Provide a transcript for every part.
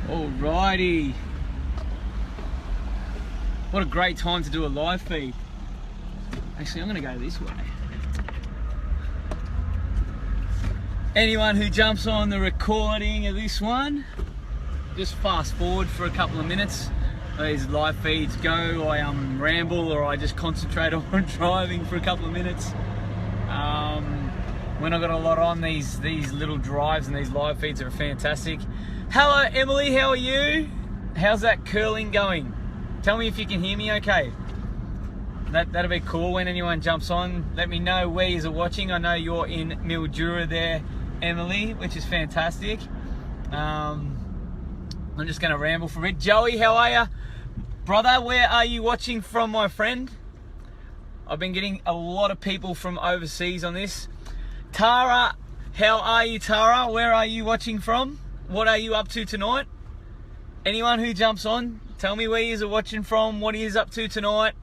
Alrighty. What a great time to do a live feed. Actually, I'm going to go this way. Anyone who jumps on the recording of this one, just fast forward for a couple of minutes. These live feeds go, I ramble, or I just concentrate on driving for a couple of minutes. When I've got a lot on, these little drives and these live feeds are fantastic. Hello Emily, how are you? How's that curling going? Tell me if you can hear me okay. That'll be cool when anyone jumps on. Let me know where you're watching. I know you're in Mildura there, Emily, which is fantastic. I'm just going to ramble for a bit. Joey, how are you? Brother, where are you watching from, my friend? I've been getting a lot of people from overseas on this. Tara, how are you, Tara? Where are you watching from? What are you up to tonight? Anyone who jumps on, tell me where you're watching from, what he is up to tonight.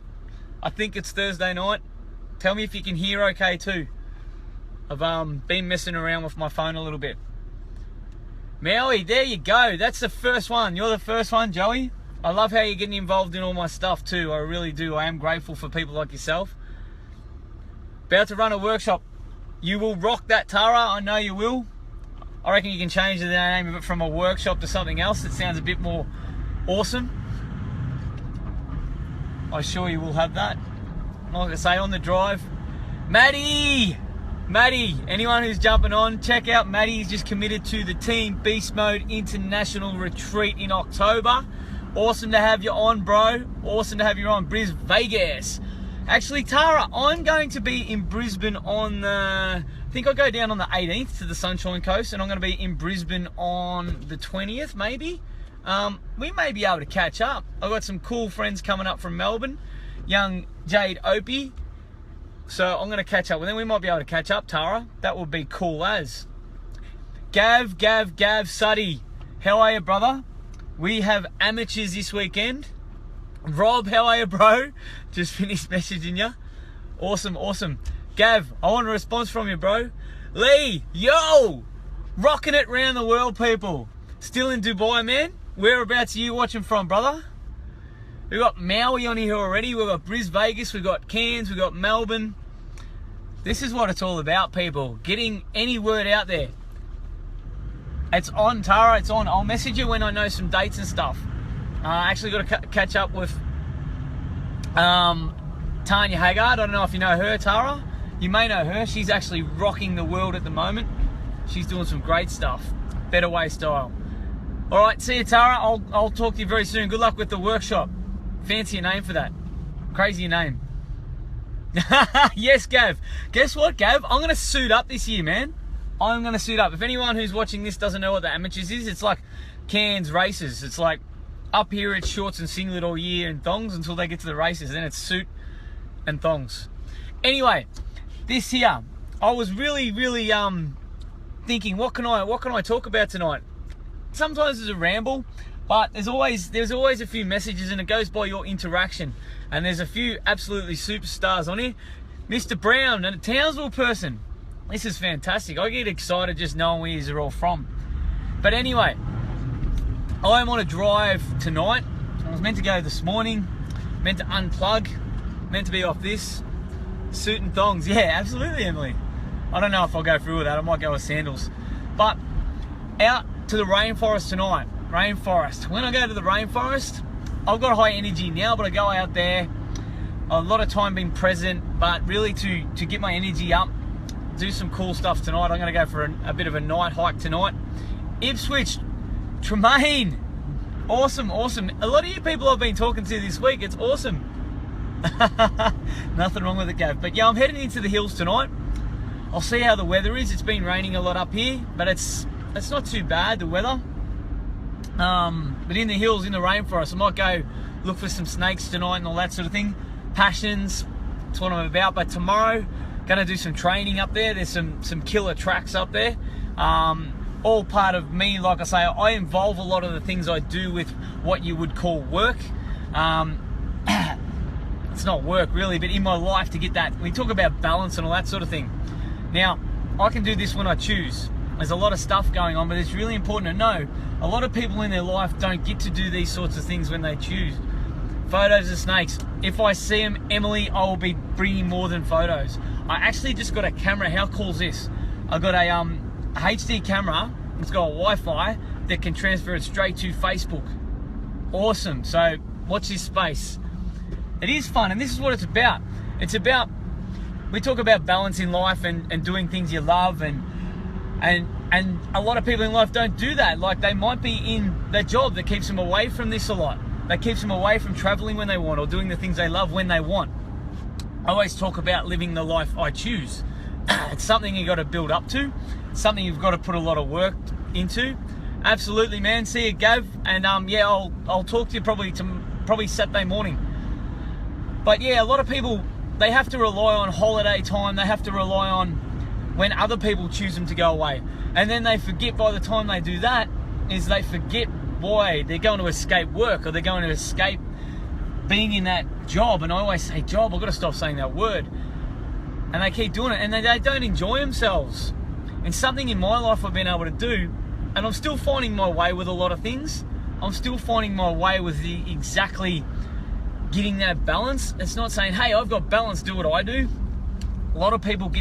I think it's Thursday night. Tell me if you can hear okay too. I've been messing around with my phone a little bit. Maui, there you go. That's the first one. You're the first one, Joey. I love how you're getting involved in all my stuff too. I really do. I am grateful for people like yourself. About to run a workshop. You will rock that, Tara. I know you will. I reckon you can change the name of it from a workshop to something else that sounds a bit more awesome. I'm sure you will have that. Like I say, on the drive. Maddie, anyone who's jumping on, check out Maddie. He's just committed to the Team Beast Mode International Retreat in October. Awesome to have you on, bro. Awesome to have you on. Brisbane, Vegas. Actually, Tara, I'm going to be in Brisbane on I think I go down on the 18th to the Sunshine Coast, and I'm going to be in Brisbane on the 20th, maybe. We may be able to catch up. I've got some cool friends coming up from Melbourne, young Jade Opie. So I'm going to catch up with them. We might be able to catch up, Tara. That would be cool as. Gav, Suddy. How are you, brother? We have amateurs this weekend. Rob, how are you, bro? Just finished messaging you. Awesome. Gav, I want a response from you, bro. Lee, yo! Rocking it around the world, people. Still in Dubai, man. Whereabouts are you watching from, brother? We've got Maui on here already. We've got Brisbane, Vegas. We've got Cairns. We've got Melbourne. This is what it's all about, people. Getting any word out there. It's on, Tara. It's on. I'll message you when I know some dates and stuff. I actually got to catch up with Tanya Haggard. I don't know if you know her, Tara. You may know her. She's actually rocking the world at the moment. She's doing some great stuff. Better Way style. All right, see you, Tara. I'll talk to you very soon. Good luck with the workshop. Fancy a name for that. Crazy name. Yes, Gav. Guess what, Gav? I'm going to suit up this year, man. I'm going to suit up. If anyone who's watching this doesn't know what the amateurs is, it's like Cairns races. It's like up here it's shorts and singlet all year and thongs until they get to the races. Then it's suit and thongs. Anyway, this here, I was really thinking, what can I talk about tonight? Sometimes it's a ramble, but there's always a few messages, and it goes by your interaction. And there's a few absolutely superstars on here. Mr. Brown, and a Townsville person. This is fantastic. I get excited just knowing where these are all from. But anyway, I'm on a drive tonight. I was meant to go this morning, meant to unplug, meant to be off this. Suit and thongs. Yeah, absolutely, Emily. I don't know if I'll go through with that. I might go with sandals. But out to the rainforest tonight. Rainforest. When I go to the rainforest, I've got high energy now, but I go out there, a lot of time being present, but really to get my energy up, do some cool stuff tonight. I'm going to go for a bit of a night hike tonight. Ipswich, Tremaine. Awesome. A lot of you people I've been talking to this week. It's awesome. Nothing wrong with it, Gav. But yeah, I'm heading into the hills tonight. I'll see how the weather is. It's been raining a lot up here, but it's not too bad, the weather. But in the hills, in the rainforest, I might go look for some snakes tonight and all that sort of thing. Passions, that's what I'm about. But tomorrow, going to do some training up there. There's some killer tracks up there. All part of me, like I say, I involve a lot of the things I do with what you would call work. It's not work really, but in my life to get that, we talk about balance and all that sort of thing. Now, I can do this when I choose. There's a lot of stuff going on, but it's really important to know a lot of people in their life don't get to do these sorts of things when they choose. Photos of snakes. If I see them, Emily, I will be bringing more than photos. I actually just got a camera. How cool is this? I got a HD camera. It's got a Wi-Fi that can transfer it straight to Facebook. Awesome. So watch this space. It is fun, and this is what it's about. It's about, we talk about balance in life and doing things you love, and a lot of people in life don't do that. Like, they might be in their job that keeps them away from this a lot. That keeps them away from traveling when they want or doing the things they love when they want. I always talk about living the life I choose. It's something you got to build up to. It's something you've got to put a lot of work into. Absolutely, man. See you, Gav. And yeah, I'll talk to you probably Saturday morning. But yeah, a lot of people, they have to rely on holiday time. They have to rely on when other people choose them to go away. And then they forget by the time they do that, is they forget why they're going to escape work, or they're going to escape being in that job. And I always say job, I've got to stop saying that word. And they keep doing it, and they don't enjoy themselves. And something in my life I've been able to do, and I'm still finding my way with a lot of things. I'm still finding my way with exactly getting that balance. It's not saying, hey, I've got balance, do what I do. A lot of people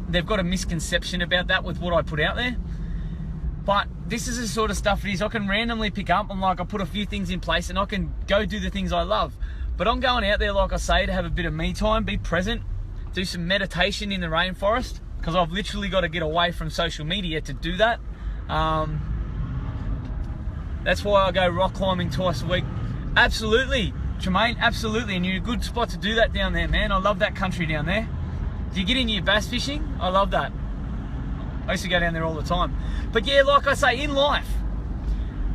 they've got a misconception about that with what I put out there. But this is the sort of stuff it is. I can randomly pick up and I put a few things in place, and I can go do the things I love. But I'm going out there, like I say, to have a bit of me time, be present, do some meditation in the rainforest, because I've literally got to get away from social media to do that. That's why I go rock climbing twice a week. Absolutely, Tremaine, absolutely. And you're in a good spot to do that down there, man. I love that country down there. Do you get into your bass fishing? I love that. I used to go down there all the time. But yeah, like I say, in life,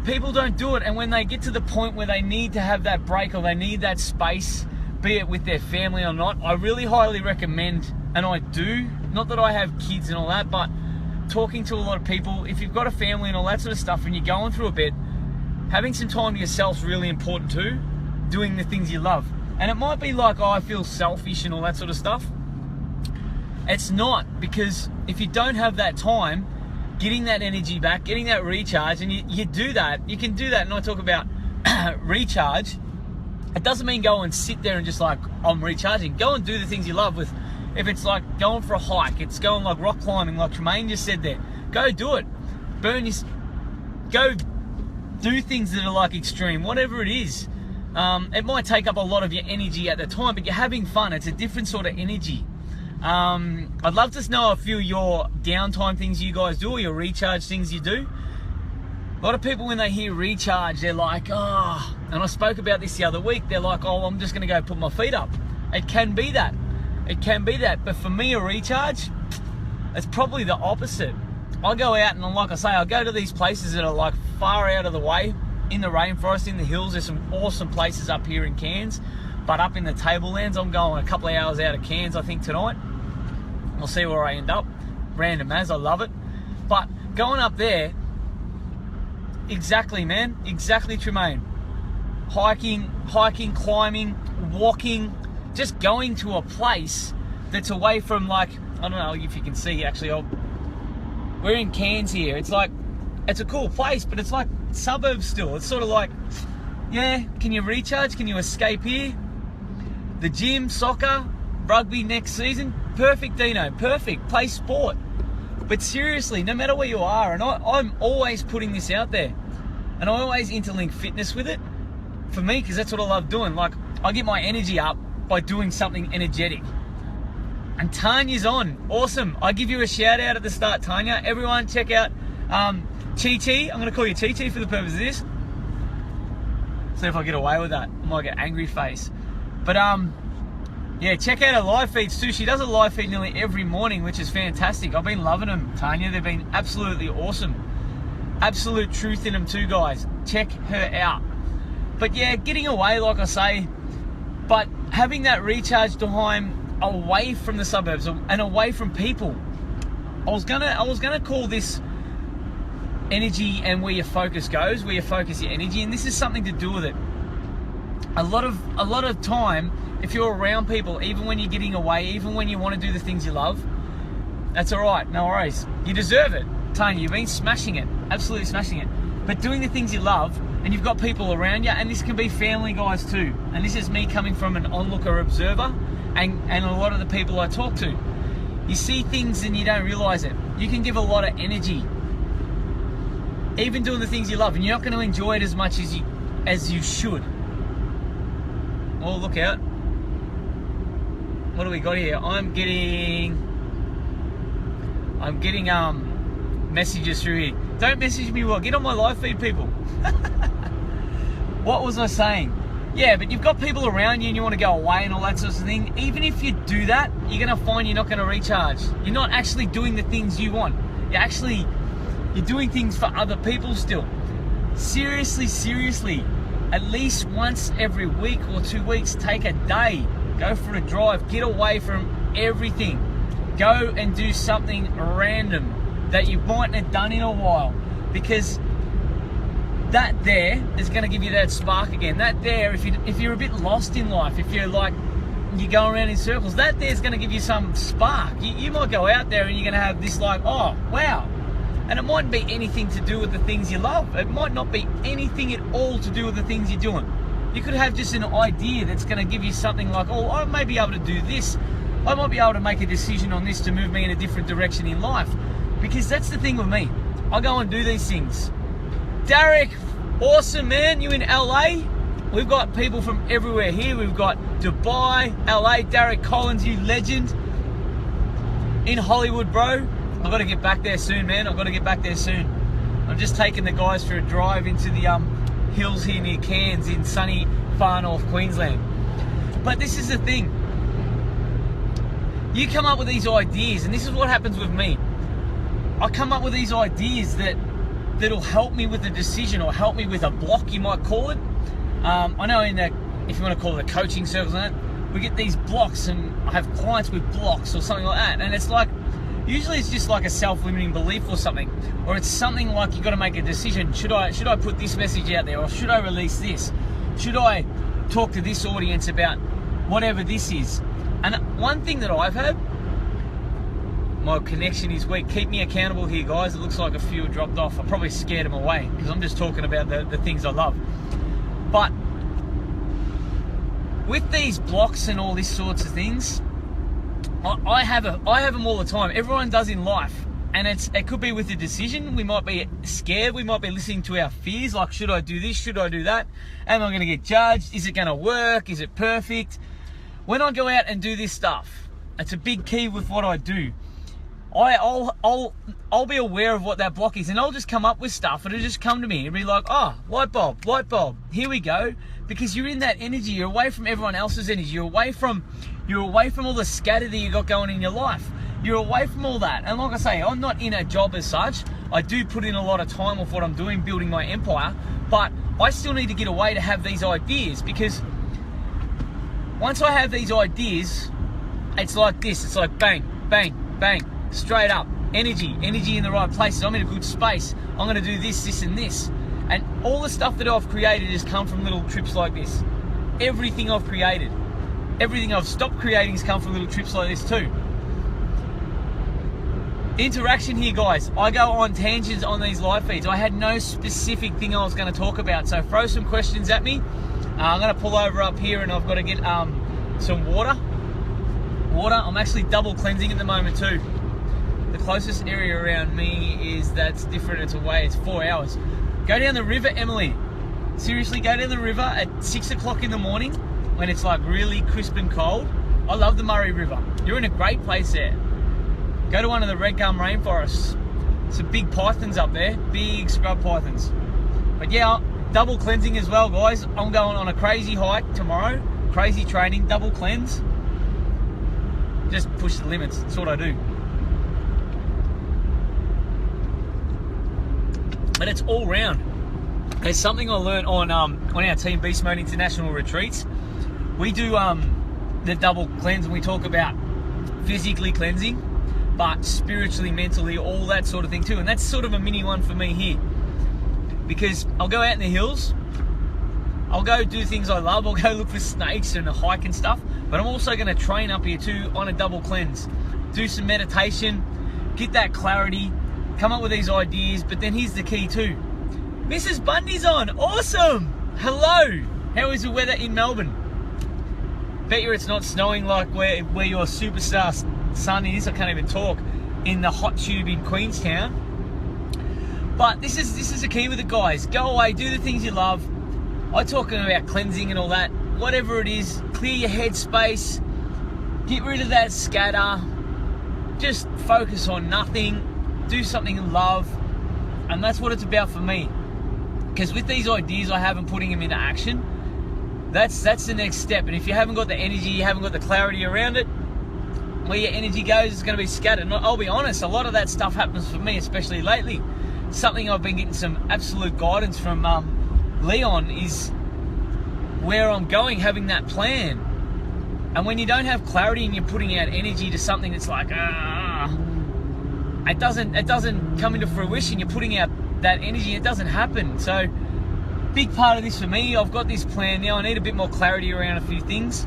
people don't do it. And when they get to the point where they need to have that break, or they need that space, be it with their family or not, I really highly recommend, and I do, not that I have kids and all that, but talking to a lot of people, if you've got a family and all that sort of stuff, and you're going through a bit, having some time to yourself is really important too, doing the things you love. And it might be like, oh, I feel selfish and all that sort of stuff. It's not, because if you don't have that time, getting that energy back, getting that recharge, and you do that, you can do that. And I talk about recharge. It doesn't mean go and sit there and just like, I'm recharging. Go and do the things you love. With, if it's like going for a hike, it's going like rock climbing, like Tremaine just said there. Go do it. Go do things that are like extreme, whatever it is. It might take up a lot of your energy at the time, but you're having fun. It's a different sort of energy. I'd love to know a few of your downtime things you guys do, or your recharge things you do. A lot of people, when they hear recharge, they're like, oh, and I spoke about this the other week, they're like, oh, I'm just going to go put my feet up. It can be that. It can be that. But for me, a recharge, it's probably the opposite. I go out, and like I say, I go to these places that are like far out of the way, in the rainforest, in the hills. There's some awesome places up here in Cairns, but up in the tablelands, I'm going a couple of hours out of Cairns, I think, tonight. I'll see where I end up. Random as, I love it. But going up there, exactly, man. Exactly, Tremaine. Hiking, climbing, walking, just going to a place that's away from, like, I don't know if you can see, actually, we're in Cairns here. It's like, it's a cool place, but it's like suburbs still. It's sort of like, yeah, can you recharge? Can you escape here? The gym, soccer, rugby next season, perfect, Dino, perfect. Play sport. But seriously, no matter where you are, and I'm always putting this out there, and I always interlink fitness with it, for me, because that's what I love doing. Like, I get my energy up by doing something energetic. And Tanya's on. Awesome. I give you a shout out at the start, Tanya. Everyone check out Chi-Chi. I'm going to call you Chi-Chi for the purpose of this. See if I get away with that. I might get angry face. But yeah, check out her live feeds too. She does a live feed nearly every morning, which is fantastic. I've been loving them, Tanya. They've been absolutely awesome. Absolute truth in them too, guys. Check her out. But yeah, getting away, like I say, but having that recharge time away from the suburbs and away from people. I was gonna call this energy and where your focus goes, where you focus your energy, and this is something to do with it. A lot of time, if you're around people, even when you're getting away, even when you want to do the things you love, that's all right, no worries. You deserve it. telling you, you've been smashing it, absolutely smashing it. But doing the things you love, and you've got people around you, and this can be family guys too. And this is me coming from an onlooker observer, and a lot of the people I talk to. You see things and you don't realize it. You can give a lot of energy, even doing the things you love, and you're not going to enjoy it as much as you should. Oh, look out. What do we got here? I'm getting messages through here. Don't message me, well, get on my live feed, people. What was I saying? Yeah, but you've got people around you and you want to go away and all that sort of thing. Even if you do that, you're going to find you're not going to recharge. You're not actually doing the things you want. You're doing things for other people still. Seriously, at least once every week or 2 weeks, take a day. Go for a drive. Get away from everything. Go and do something random that you mightn't have done in a while, because that there is going to give you that spark again. That there, if you're a bit lost in life, if you're like, you go around in circles, that there is going to give you some spark. You might go out there and you're going to have this like, oh, wow. And it mightn't be anything to do with the things you love. It might not be anything at all to do with the things you're doing. You could have just an idea that's going to give you something like, oh, I may be able to do this. I might be able to make a decision on this to move me in a different direction in life. Because that's the thing with me. I go and do these things. Derek, awesome, man. You in LA? We've got people from everywhere here. We've got Dubai, LA, Derek Collins, you legend. In Hollywood, bro. I've got to get back there soon, man. I've got to get back there soon. I'm just taking the guys for a drive into the hills here near Cairns in sunny far north Queensland. But this is the thing. You come up with these ideas, and this is what happens with me. I come up with these ideas that'll help me with a decision, or help me with a block, you might call it. I know if you want to call it a coaching circles, we get these blocks, and I have clients with blocks or something like that. And it's like, usually it's just like a self-limiting belief or something, or it's something like you got to make a decision. Should I put this message out there, or should I release this? Should I talk to this audience about whatever this is? And one thing that I've had, my connection is weak. Keep me accountable here, guys. It looks like a few dropped off. I probably scared them away because I'm just talking about the things I love. But with these blocks and all these sorts of things, I have them all the time. Everyone does in life. And it could be with a decision. We might be scared. We might be listening to our fears, like, should I do this? Should I do that? Am I going to get judged? Is it going to work? Is it perfect? When I go out and do this stuff, it's a big key with what I do. I'll be aware of what that block is, and I'll just come up with stuff. It'll just come to me and be like, oh, light bulb, here we go. Because you're in that energy. You're away from everyone else's energy. You're away from all the scatter that you got going in your life. You're away from all that. And like I say, I'm not in a job as such. I do put in a lot of time of what I'm doing, building my empire, but I still need to get away to have these ideas, because once I have these ideas, it's like this. It's like bang, bang, bang, straight up. Energy in the right places. I'm in a good space. I'm going to do this, and this. And all the stuff that I've created has come from little trips like this. Everything I've created, everything I've stopped creating has come from little trips like this too. Interaction here, guys. I go on tangents on these live feeds. I had no specific thing I was going to talk about, so throw some questions at me. I'm going to pull over up here, and I've got to get some water. I'm actually double cleansing at the moment too. The closest area around me that's different. It's away. It's 4 hours. Go down the river, Emily. Seriously, go down the river at 6 o'clock in the morning when it's like really crisp and cold. I love the Murray River. You're in a great place there. Go to one of the red gum rainforests. Some big pythons up there, big scrub pythons. But yeah, double cleansing as well, guys. I'm going on a crazy hike tomorrow. Crazy training, double cleanse. Just push the limits. That's what I do. But it's all round. There's something I learned on our Team Beast Mode International retreats. We do the double cleanse, and we talk about physically cleansing, but spiritually, mentally, all that sort of thing too. And that's sort of a mini one for me here, because I'll go out in the hills, I'll go do things I love, I'll go look for snakes and a hike and stuff, but I'm also going to train up here too on a double cleanse, do some meditation, get that clarity, come up with these ideas, but then here's the key too. Mrs. Bundy's on. Awesome. Hello. How is the weather in Melbourne? Bet you it's not snowing like where your superstar son is. I can't even talk. In the hot tube in Queenstown. But this is the key with the guys. Go away, do the things you love. I'm talking about cleansing and all that. Whatever it is, clear your headspace. Get rid of that scatter. Just focus on nothing. Do something you love. And that's what it's about for me. Because with these ideas I have and putting them into action, that's the next step. And if you haven't got the energy, you haven't got the clarity around it, where your energy goes is going to be scattered. And I'll be honest, a lot of that stuff happens for me, especially lately. Something I've been getting some absolute guidance from Leon is where I'm going, having that plan. And when you don't have clarity and you're putting out energy to something that's like, it doesn't come into fruition. You're putting out that energy, it doesn't happen. So big part of this for me, I've got this plan now. I need a bit more clarity around a few things.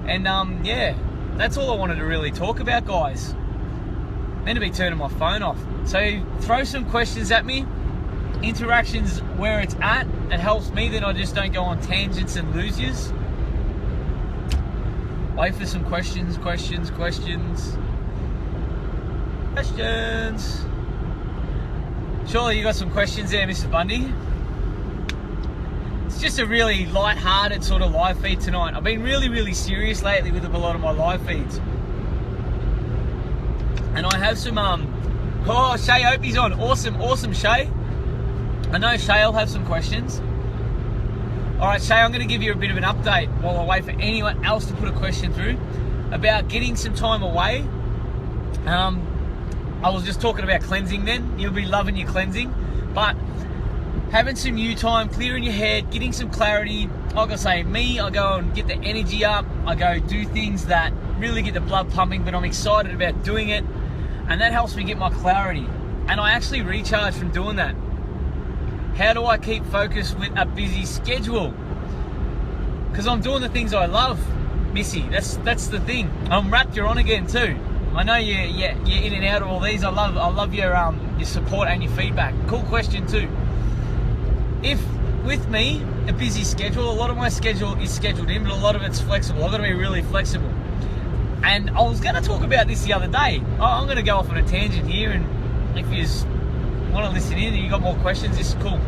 And yeah, that's all I wanted to really talk about, guys. I'm meant to be turning my phone off. So throw some questions at me. Interactions where it's at. It helps me, then I just don't go on tangents and lose yous. Wait for some questions. Surely you got some questions there, Mrs. Bundy. It's just a really light-hearted sort of live feed tonight. I've been really serious lately with a lot of my live feeds. And I have some, oh, Shay Opie's on. Awesome, Shay. I know Shay will have some questions. All right, Shay, I'm going to give you a bit of an update while I wait for anyone else to put a question through about getting some time away. I was just talking about cleansing then. You'll be loving your cleansing. But having some you time, clearing your head, getting some clarity. Like I say, I go and get the energy up. I go do things that really get the blood pumping, but I'm excited about doing it. And that helps me get my clarity. And I actually recharge from doing that. How do I keep focused with a busy schedule? Because I'm doing the things I love, Missy. That's the thing. I'm wrapped you're on again too. I know you're in and out of all these. I love your support and your feedback. Cool question too. If with me a busy schedule, a lot of my schedule is scheduled in, but a lot of it's flexible. I've got to be really flexible. And I was going to talk about this the other day. I'm going to go off on a tangent here, and if you want to listen in and you got more questions, this is cool.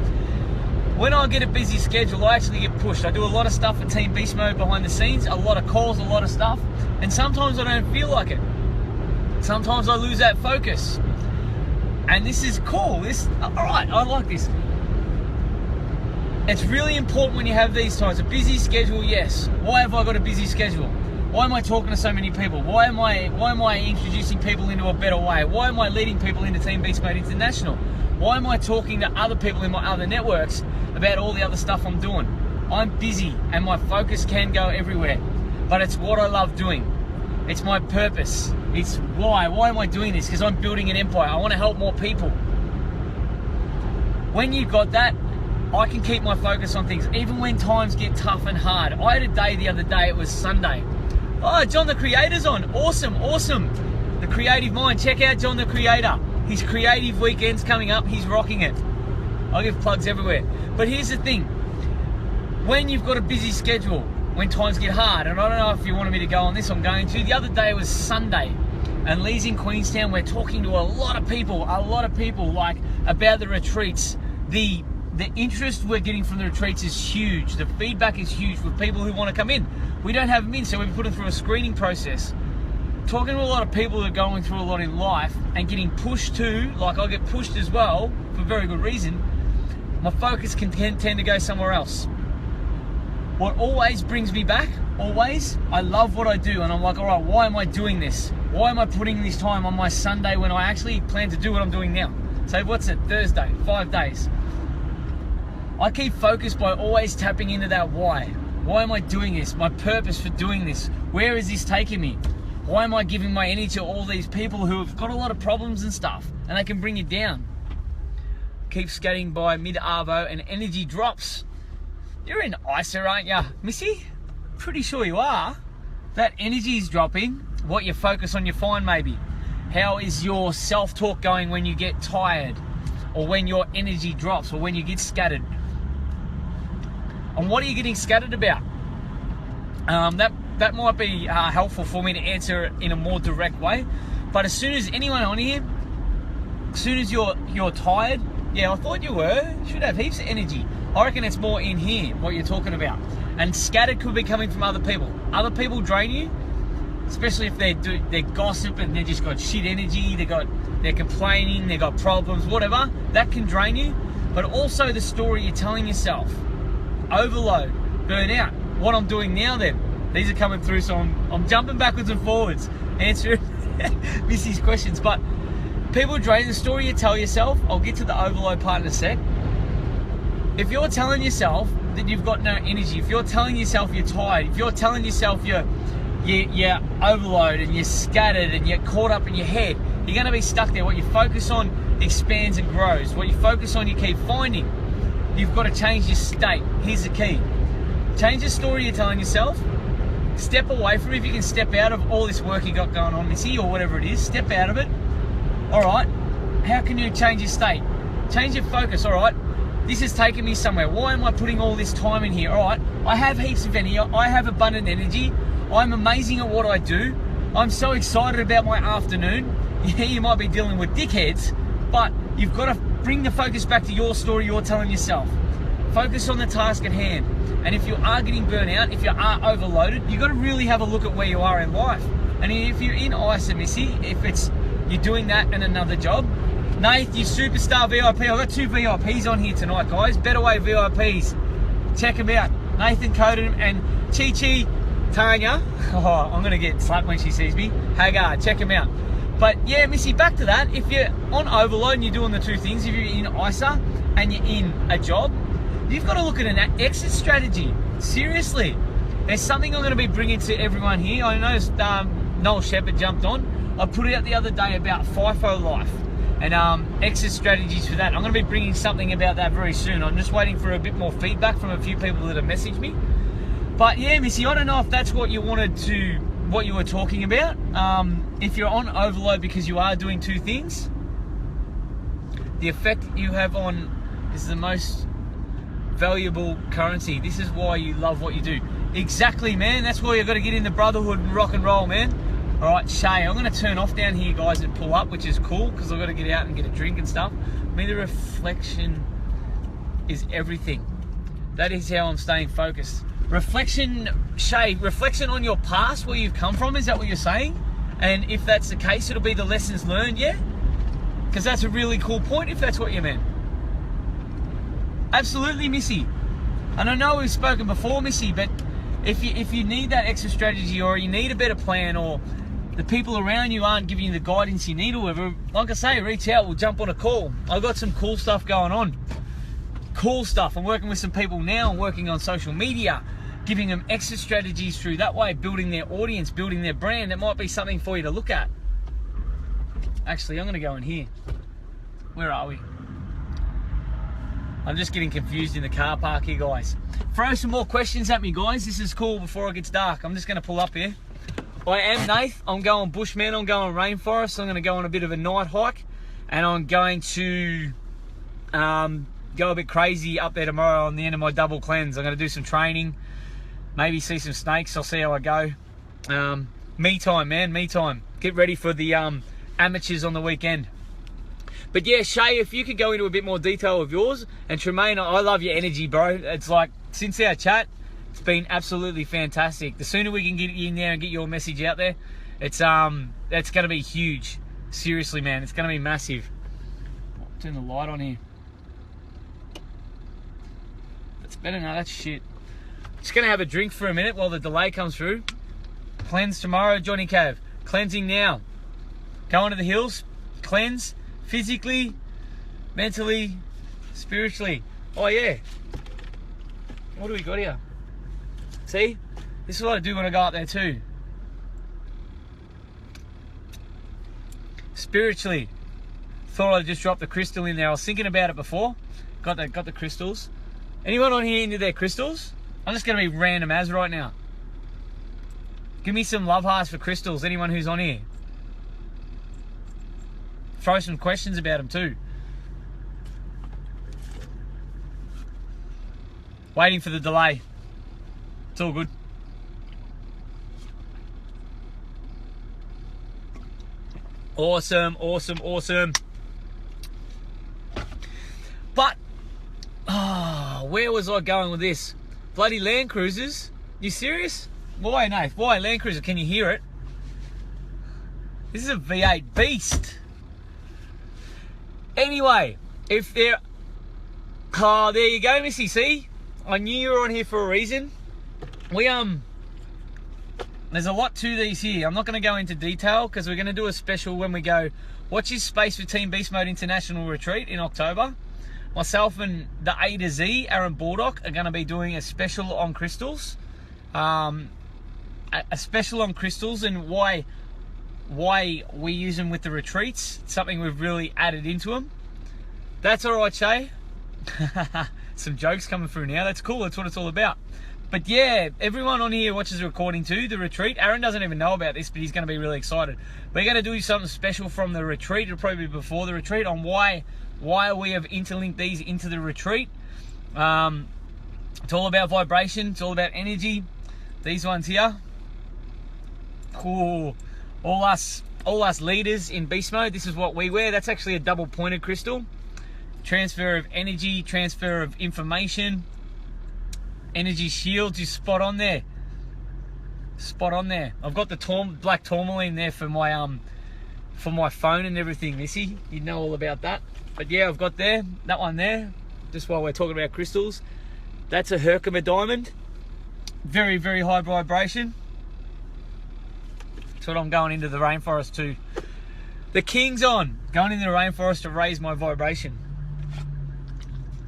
When I get a busy schedule, I actually get pushed. I do a lot of stuff for Team Beast Mode behind the scenes, a lot of calls, a lot of stuff, and sometimes I don't feel like it. Sometimes I lose that focus. And this is cool. All right, I like this. It's really important when you have these times. A busy schedule, yes. Why have I got a busy schedule? Why am I talking to so many people? Why am I introducing people into a better way? Why am I leading people into Team Beast Mode International? Why am I talking to other people in my other networks about all the other stuff I'm doing? I'm busy and my focus can go everywhere, but it's what I love doing. It's my purpose. It's why. Why am I doing this? Because I'm building an empire. I want to help more people. When you've got that, I can keep my focus on things, even when times get tough and hard. I had a day the other day, it was Sunday. Oh, John the Creator's on. Awesome. The Creative Mind. Check out John the Creator. His creative weekend's coming up. He's rocking it. I give plugs everywhere. But here's the thing. When you've got a busy schedule, when times get hard, and I don't know if you wanted me to go on this, I'm going to. The other day was Sunday, and Lee's in Queenstown. We're talking to a lot of people, like about the retreats. The interest we're getting from the retreats is huge. The feedback is huge with people who want to come in. We don't have them in, so we put them through a screening process. Talking to a lot of people who are going through a lot in life and getting pushed to, like I get pushed as well, for very good reason, my focus can tend to go somewhere else. What always brings me back, I love what I do, and I'm like, all right, why am I doing this? Why am I putting this time on my Sunday when I actually plan to do what I'm doing now? So what's it, Thursday, 5 days. I keep focused by always tapping into that why. Why am I doing this? My purpose for doing this. Where is this taking me? Why am I giving my energy to all these people who have got a lot of problems and stuff, and they can bring you down? Keep skating by mid-arvo and energy drops. You're in ISA, aren't you, Missy? Pretty sure you are. That energy is dropping. What you focus on, you find maybe. How is your self-talk going when you get tired, or when your energy drops, or when you get scattered? And what are you getting scattered about? That might be helpful for me to answer it in a more direct way. But as soon as anyone on here, as soon as you're tired, yeah, I thought you should have heaps of energy. I reckon it's more in here, what you're talking about. And scattered could be coming from other people. Other people drain you, especially if they're gossip and they just got shit energy, they're complaining, they got problems, whatever. That can drain you. But also the story you're telling yourself. Overload, burnout. What I'm doing now then. These are coming through, so I'm jumping backwards and forwards, answering Missy's questions. But people drain the story you tell yourself. I'll get to the overload part in a sec. If you're telling yourself that you've got no energy, if you're telling yourself you're tired, if you're telling yourself you're overloaded and you're scattered and you're caught up in your head, you're going to be stuck there. What you focus on expands and grows. What you focus on, you keep finding. You've got to change your state. Here's the key. Change the story you're telling yourself. Step away from it. If you can step out of all this work you got going on, Missy, or whatever it is, step out of it. All right. How can you change your state? Change your focus. All right. This is taking me somewhere. Why am I putting all this time in here? All right. I have heaps of energy. I have abundant energy. I'm amazing at what I do. I'm so excited about my afternoon. Yeah, you might be dealing with dickheads, but you've got to bring the focus back to your story you're telling yourself. Focus on the task at hand. And if you are getting burnt out, if you are overloaded, you've got to really have a look at where you are in life. And if you're in ISA, Missy, if you're doing that and another job, Nath, you superstar VIP. I've got 2 VIPs on here tonight, guys. Better Way VIPs. Check them out. Nathan Coden and Chi Chi Tanya. Oh, I'm going to get slapped when she sees me. Hagar, check them out. But yeah, Missy, back to that. If you're on overload and you're doing the 2 things, if you're in ISA and you're in a job, you've got to look at an exit strategy. Seriously. There's something I'm going to be bringing to everyone here. I noticed Noel Shepherd jumped on. I put it out the other day about FIFO life and exit strategies for that. I'm going to be bringing something about that very soon. I'm just waiting for a bit more feedback from a few people that have messaged me. But yeah, Missy, I don't know if that's what you were talking about. If you're on overload because you are doing 2 things, the effect you have on is the most valuable currency. This is why you love what you do. Exactly, man. That's why you've got to get in the brotherhood and rock and roll, man. All right, Shay, I'm going to turn off down here, guys, and pull up, which is cool because I've got to get out and get a drink and stuff. I mean, the reflection is everything. That is how I'm staying focused. Reflection, Shay, reflection on your past, where you've come from, is that what you're saying? And if that's the case, it'll be the lessons learned, yeah? Because that's a really cool point if that's what you meant. Absolutely, Missy. And I know we've spoken before, Missy, but if you need that extra strategy, or you need a better plan, or the people around you aren't giving you the guidance you need or whatever, like I say, reach out, we'll jump on a call. I've got some cool stuff going on. Cool stuff. I'm working with some people now. I'm working on social media, giving them exit strategies through that way, building their audience, building their brand. That might be something for you to look at. Actually, I'm going to go in here. Where are we? I'm just getting confused in the car park here, guys. Throw some more questions at me, guys. This is cool before it gets dark. I'm just going to pull up here. I am Nath. I'm going bushman. I'm going rainforest. I'm going to go on a bit of a night hike. And I'm going to go a bit crazy up there tomorrow on the end of my double cleanse. I'm going to do some training. Maybe see some snakes. I'll see how I go. Me time, man. Me time. Get ready for the amateurs on the weekend. But yeah, Shay, if you could go into a bit more detail of yours. And Tremaine, I love your energy, bro. It's like, since our chat, it's been absolutely fantastic. The sooner we can get you in there and get your message out there, it's going to be huge. Seriously, man, it's going to be massive. Turn the light on here. That's better now. That's shit. Just going to have a drink for a minute while the delay comes through. Cleanse tomorrow, Johnny Cav. Cleansing now. Going to the hills. Cleanse. Physically, mentally, spiritually. Oh yeah. What do we got here? See? This is what I do when I go up there too. Spiritually. Thought I'd just drop the crystal in there. I was thinking about it before. Got the crystals. Anyone on here into their crystals? I'm just going to be random as right now. Give me some love hearts for crystals. Anyone who's on here. throw some questions about them too. Waiting for the delay. It's all good. Awesome, awesome, awesome. But, where was I going with this? Bloody Land Cruisers? You serious? Why, Nath? Why Land Cruiser? Can you hear it? This is a V8 beast. Anyway, if there... Oh, there you go, Missy. See? I knew you were on here for a reason. There's a lot to these here. I'm not going to go into detail because we're going to do a special when we go watch his space for Team Beast Mode International Retreat in October. Myself and the A to Z, Aaron Baldock, are going to be doing a special on crystals. A special on crystals and why we use them with the retreats. It's something we've really added into them. That's all right, Shay. Some jokes coming through now. That's cool. That's what it's all about. But yeah, everyone on here watches the recording too, the retreat. Aaron doesn't even know about this, but he's going to be really excited. We're going to do something special from the retreat. It'll probably be before the retreat on why we have interlinked these into the retreat. It's all about vibration. It's all about energy. These ones here. Cool. All us leaders in beast mode, this is what we wear. That's actually a double pointed crystal. Transfer of energy, transfer of information. Energy shields is spot on there. Spot on there. I've got the black tourmaline there for my phone and everything, Missy. You know all about that. But yeah, I've got that one there. Just while we're talking about crystals. That's a Herkimer diamond. Very, very high vibration. That's what I'm going into the rainforest to. The King's on. Going into the rainforest to raise my vibration.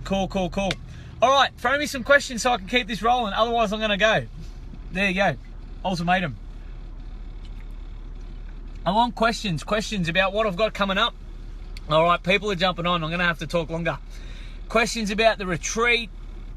Cool, cool, cool. All right, throw me some questions so I can keep this rolling. Otherwise, I'm going to go. There you go. Ultimatum. I want questions about what I've got coming up. All right, people are jumping on. I'm going to have to talk longer. Questions about the retreat.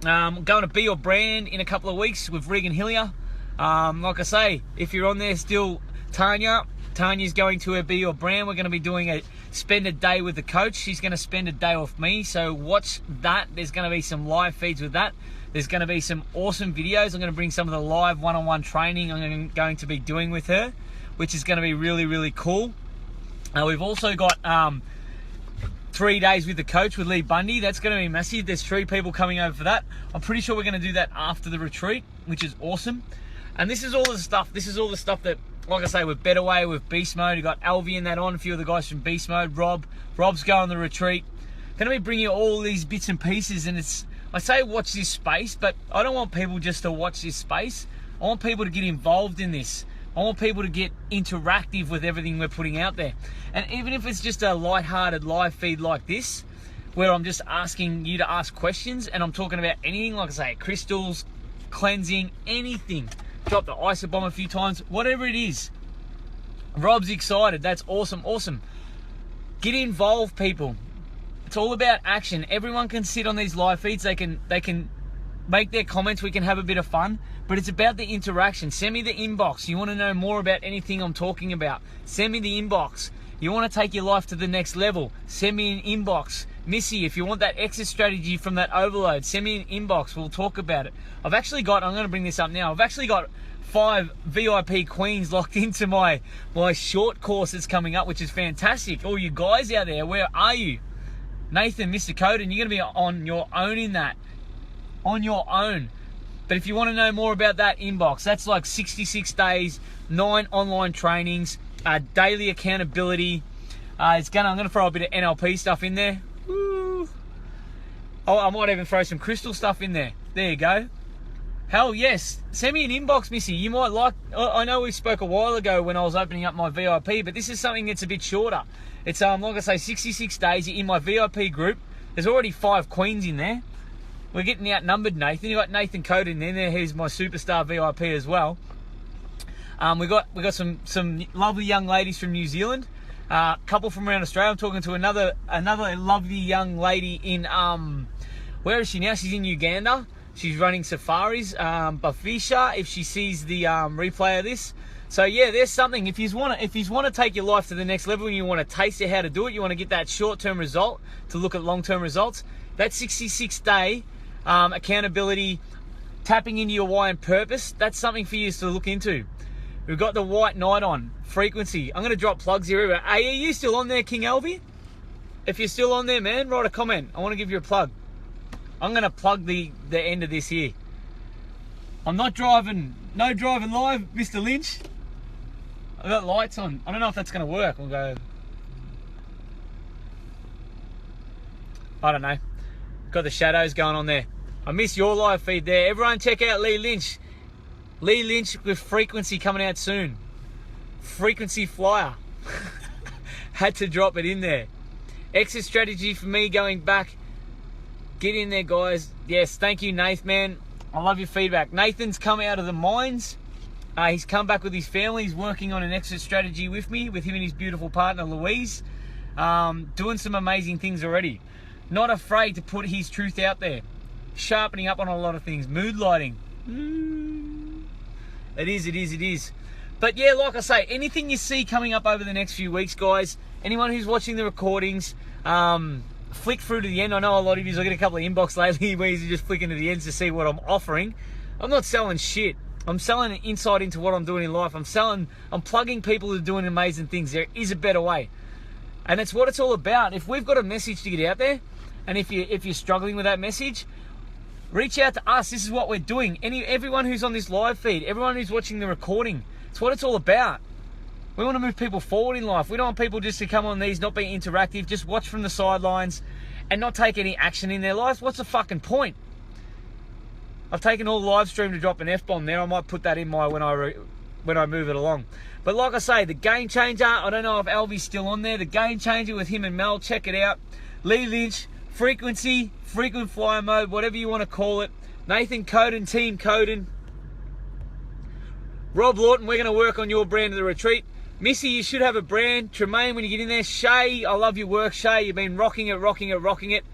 I'm going to Be Your Brand in a couple of weeks with Regan Hillier. Like I say, if you're on there still, Tanya's going to her Be Your Brand. We're going to be doing spend a day with the coach. She's going to spend a day with me. So watch that. There's going to be some live feeds with that. There's going to be some awesome videos. I'm going to bring some of the live one-on-one training I'm going to be doing with her, which is going to be really, really cool. We've also got 3 days with the coach with Lee Bundy. That's going to be massive. There's 3 people coming over for that. I'm pretty sure we're going to do that after the retreat, which is awesome. And this is all the stuff. This is all the stuff that, like I say, with Better Way, with Beast Mode. You got Alvy and that on. A few of the guys from Beast Mode. Rob's going on the retreat. Going to be bringing you all these bits and pieces. And I say watch this space, but I don't want people just to watch this space. I want people to get involved in this. I want people to get interactive with everything we're putting out there. And even if it's just a light-hearted live feed like this, where I'm just asking you to ask questions, and I'm talking about anything, like I say, crystals, cleansing, anything. Drop the Isobomb a few times, whatever it is. Rob's excited. That's awesome, awesome. Get involved, people. It's all about action. Everyone can sit on these live feeds. They can make their comments. We can have a bit of fun. But it's about the interaction. Send me the inbox. You want to know more about anything I'm talking about? Send me the inbox. You want to take your life to the next level? Send me an inbox. Missy, if you want that exit strategy from that overload, send me an inbox. We'll talk about it. I'm going to bring this up now. I've actually got 5 VIP queens locked into my short course that's coming up, which is fantastic. All you guys out there, where are you? Nathan, Mr. Coden, you're going to be on your own in that. On your own. But if you want to know more about that, inbox. That's like 66 days, 9 online trainings, daily accountability. I'm going to throw a bit of NLP stuff in there. Woo. Oh, I might even throw some crystal stuff in there. There you go. Hell yes. Send me an inbox, Missy. You might like... I know we spoke a while ago when I was opening up my VIP, but this is something that's a bit shorter. It's, like I say, 66 days in my VIP group. There's already 5 queens in there. We're getting outnumbered, Nathan. You got Nathan Coden in there. He's my superstar VIP as well. We got some lovely young ladies from New Zealand. A couple from around Australia. I'm talking to another lovely young lady in where is she now? She's in Uganda. She's running safaris. Bafisha, if she sees the replay of this. So yeah, there's something. If you want to take your life to the next level and you want to taste how to do it, you want to get that short-term result to look at long-term results, that 66-day accountability, tapping into your why and purpose, that's something for you to look into. We've got the White Knight on, frequency. I'm going to drop plugs here. Hey, are you still on there, King Elvie? If you're still on there, man, write a comment. I want to give you a plug. I'm going to plug the end of this here. I'm not driving, no driving live, Mr. Lynch. I've got lights on. I don't know if that's going to work. We'll go. I don't know. Got the shadows going on there. I miss your live feed there. Everyone check out Lee Lynch. Lee Lynch with frequency coming out soon. Frequency flyer. Had to drop it in there. Exit strategy for me going back. Get in there, guys. Yes, thank you, Nath, man. I love your feedback. Nathan's come out of the mines. He's come back with his family. He's working on an exit strategy with me, with him and his beautiful partner, Louise. Doing some amazing things already. Not afraid to put his truth out there. Sharpening up on a lot of things. Mood lighting. It is. But yeah, like I say, anything you see coming up over the next few weeks, guys, anyone who's watching the recordings, flick through to the end. I know a lot of you, I get a couple of inbox lately where you're just flicking to the ends to see what I'm offering. I'm not selling shit. I'm selling an insight into what I'm doing in life. I'm plugging people who are doing amazing things. There is a better way. And that's what it's all about. If we've got a message to get out there, and if you're struggling with that message, reach out to us. This is what we're doing. Everyone who's on this live feed, everyone who's watching the recording, it's what it's all about. We want to move people forward in life. We don't want people just to come on these, not be interactive, just watch from the sidelines and not take any action in their lives. What's the fucking point? I've taken all live stream to drop an F-bomb there. I might put that in my when I move it along. But like I say, the Game Changer, I don't know if Alvy's still on there. The Game Changer with him and Mel, check it out. Lee Lynch, frequency, frequent flyer mode, whatever you want to call it. Nathan Coden, Team Coden. Rob Lawton, we're going to work on your brand of the retreat. Missy, you should have a brand. Tremaine, when you get in there. Shay, I love your work, Shay. You've been rocking it.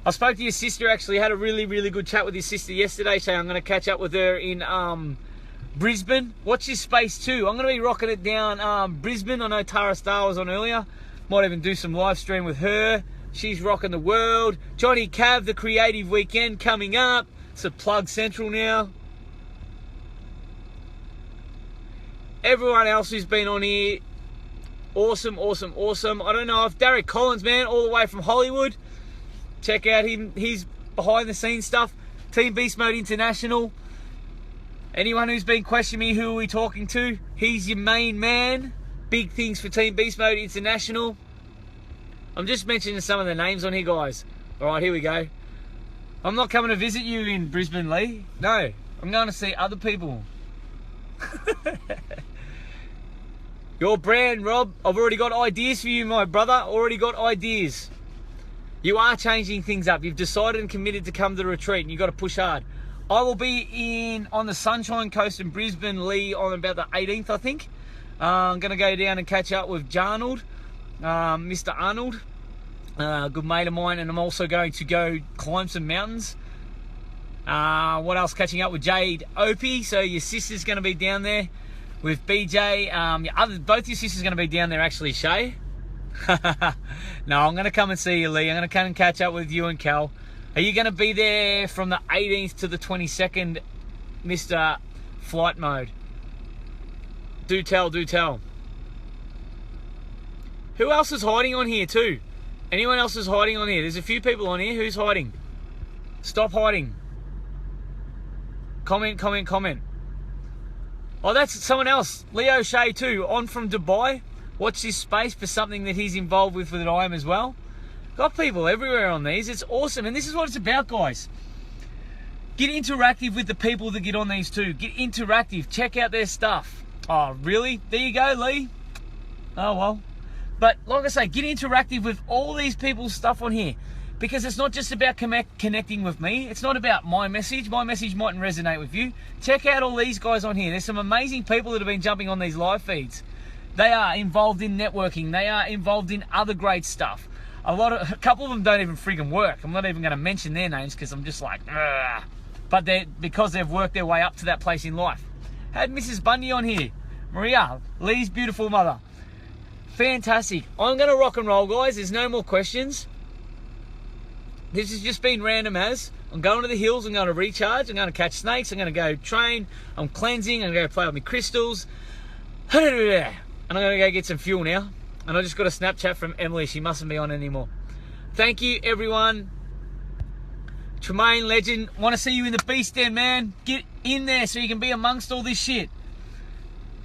I spoke to your sister, actually. Had a really, really good chat with your sister yesterday. So I'm going to catch up with her in Brisbane. Watch this space too. I'm going to be rocking it down Brisbane. I know Tara Star was on earlier. Might even do some live stream with her. She's rocking the world. Johnny Cav, the creative weekend coming up. It's a plug central now. Everyone else who's been on here, awesome. I don't know if Derek Collins, man, all the way from Hollywood. Check out him. He's behind the scenes stuff. Team Beast Mode International. Anyone who's been questioning me, who are we talking to? He's your main man. Big things for Team Beast Mode International. I'm just mentioning some of the names on here, guys. All right, here we go. I'm not coming to visit you in Brisbane, Lee. No, I'm going to see other people. Your brand, Rob. I've already got ideas for you, my brother. Already got ideas. You are changing things up. You've decided and committed to come to the retreat, and you've got to push hard. I will be on the Sunshine Coast in Brisbane, Lee, on about the 18th, I think. I'm going to go down and catch up with Jarnold, Mr. Arnold, a good mate of mine, and I'm also going to go climb some mountains. What else? Catching up with Jade Opie, so your sister's going to be down there with BJ. Both your sisters are going to be down there, actually, Shay. No, I'm going to come and see you, Lee. I'm going to come and catch up with you and Cal. Are you going to be there from the 18th to the 22nd, Mr. Flight Mode? Do tell. Who else is hiding on here too? Anyone else is hiding on here? There's a few people on here. Who's hiding? Stop hiding. Comment. Oh, that's someone else. Leo Shea too, on from Dubai. Watch this space for something that he's involved with that I am as well. Got people everywhere on these. It's awesome. And this is what it's about, guys. Get interactive with the people that get on these too. Get interactive. Check out their stuff. Oh, really? There you go, Lee. Oh, well. But like I say, get interactive with all these people's stuff on here. Because it's not just about connecting with me. It's not about my message. My message mightn't resonate with you. Check out all these guys on here. There's some amazing people that have been jumping on these live feeds. They are involved in networking. They are involved in other great stuff. A couple of them don't even friggin' work. I'm not even going to mention their names because I'm just like, ugh. But because they've worked their way up to that place in life. Had Mrs. Bundy on here. Maria, Lee's beautiful mother. Fantastic. I'm going to rock and roll, guys. There's no more questions. This has just been random as. I'm going to the hills. I'm going to recharge. I'm going to catch snakes. I'm going to go train. I'm cleansing. I'm going to play with my crystals. And I'm going to go get some fuel now. And I just got a Snapchat from Emily. She mustn't be on anymore. Thank you, everyone. Tremaine, legend. Want to see you in the beast den, man. Get in there so you can be amongst all this shit.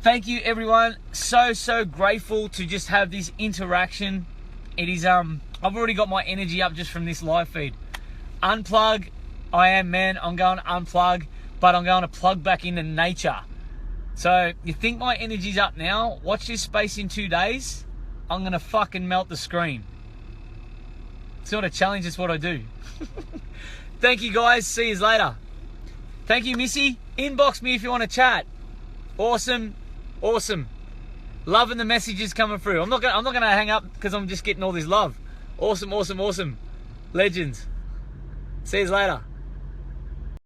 Thank you, everyone. So grateful to just have this interaction. It is, I've already got my energy up just from this live feed. Unplug. I am, man. I'm going to unplug, but I'm going to plug back into nature. So you think my energy's up now? Watch this space in 2 days. I'm going to fucking melt the screen. It's not a challenge, it's what I do. Thank you, guys. See you later. Thank you, Missy. Inbox me if you want to chat. Awesome. Loving the messages coming through. I'm not gonna hang up because I'm just getting all this love. Awesome. Legends. See you later.